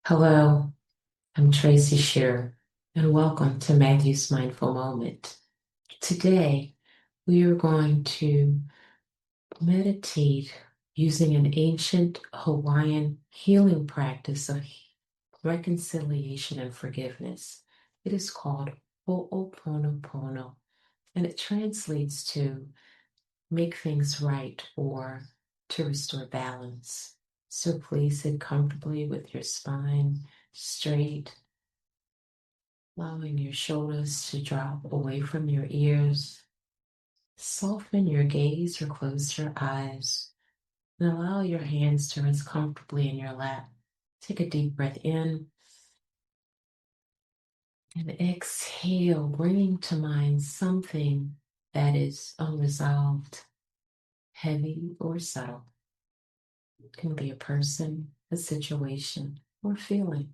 Hello, I'm Tracy Shearer, and welcome to Matthew's Mindful Moment. Today, we are going to meditate using an ancient Hawaiian healing practice of reconciliation and forgiveness. It is called Ho'oponopono, and it translates to make things right or to restore balance. So please sit comfortably with your spine straight, allowing your shoulders to drop away from your ears. Soften your gaze or close your eyes and allow your hands to rest comfortably in your lap. Take a deep breath in and exhale, bringing to mind something that is unresolved, heavy, or subtle. It can be a person, a situation, or feeling.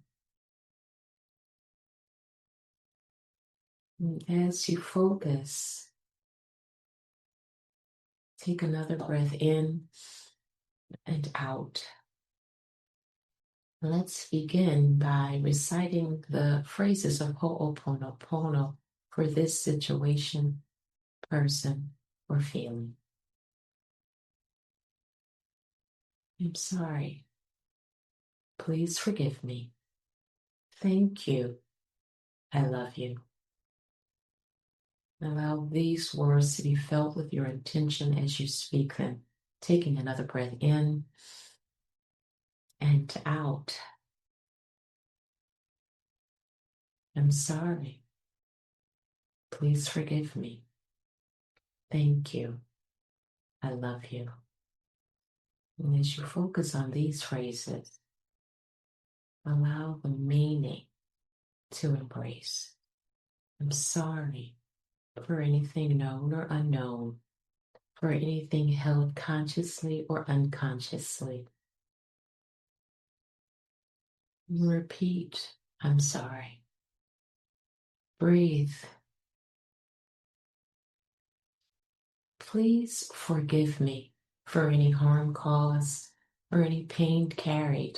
And as you focus, take another breath in and out. Let's begin by reciting the phrases of Ho'oponopono for this situation, person, or feeling. I'm sorry. Please forgive me. Thank you. I love you. Allow these words to be felt with your intention as you speak them. Taking another breath in and out. I'm sorry. Please forgive me. Thank you. I love you. And as you focus on these phrases, allow the meaning to embrace. I'm sorry for anything known or unknown, for anything held consciously or unconsciously. Repeat, I'm sorry. Breathe. Please forgive me for any harm caused or any pain carried,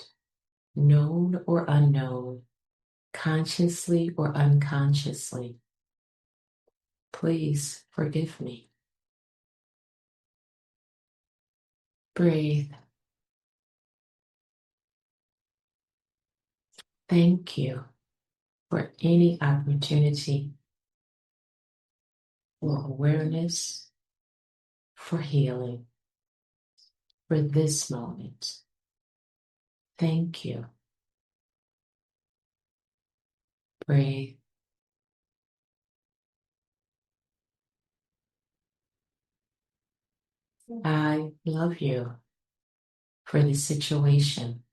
known or unknown, consciously or unconsciously. Please forgive me. Breathe. Thank you for any opportunity for awareness, for healing, for this moment. Thank you. Breathe. I love you for this situation,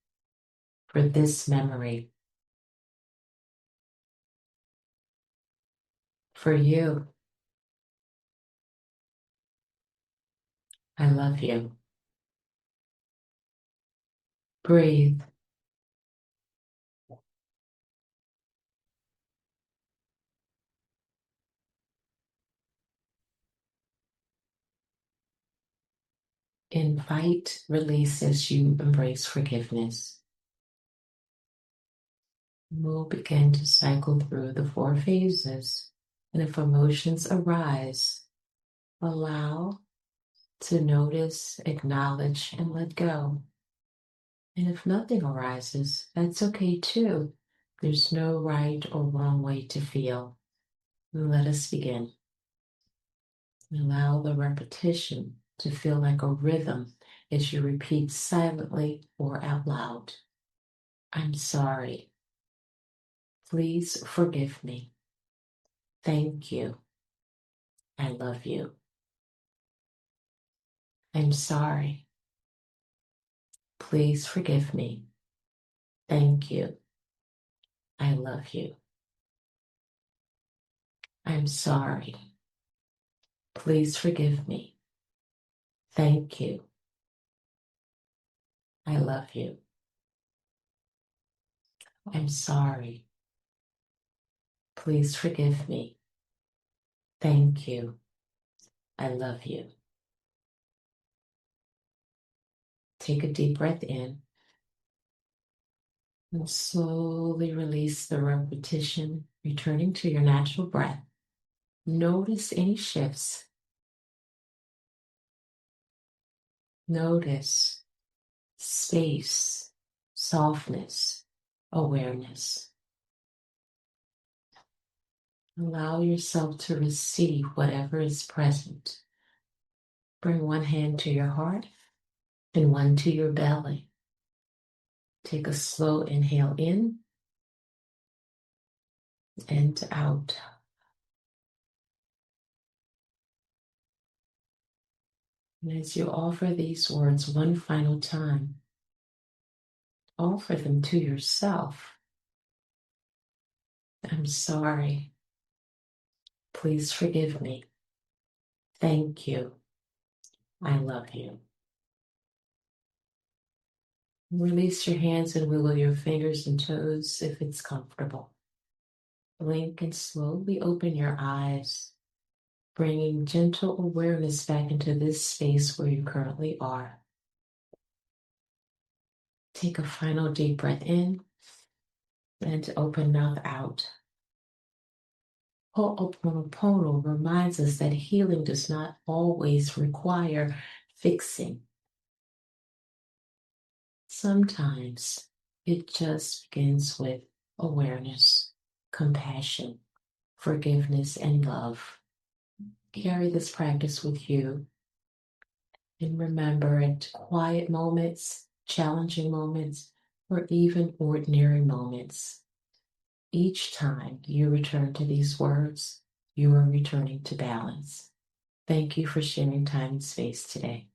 for this memory, for you. I love you. Breathe. Invite release as you embrace forgiveness. We'll begin to cycle through the 4 phases. And if emotions arise, allow to notice, acknowledge, and let go. And if nothing arises, that's okay too. There's no right or wrong way to feel. Let us begin. Allow the repetition to feel like a rhythm as you repeat silently or out loud. I'm sorry. Please forgive me. Thank you. I love you. I'm sorry. Please forgive me. Thank you. I love you. I'm sorry. Please forgive me. Thank you. I love you. I'm sorry. Please forgive me. Thank you. I love you. Take a deep breath in And slowly release the repetition, returning to your natural breath. Notice any shifts. Notice space, softness, awareness. Allow yourself to receive whatever is present. Bring one hand to your heart and one to your belly. Take a slow inhale in and out. And as you offer these words one final time, offer them to yourself. I'm sorry. Please forgive me. Thank you. I love you. Release your hands and wiggle your fingers and toes if it's comfortable. Blink and slowly open your eyes, bringing gentle awareness back into this space where you currently are. Take a final deep breath in and open mouth out. Ho'oponopono reminds us that healing does not always require fixing. Sometimes it just begins with awareness, compassion, forgiveness, and love. Carry this practice with you and remember at quiet moments, challenging moments, or even ordinary moments. Each time you return to these words, you are returning to balance. Thank you for sharing time and space today.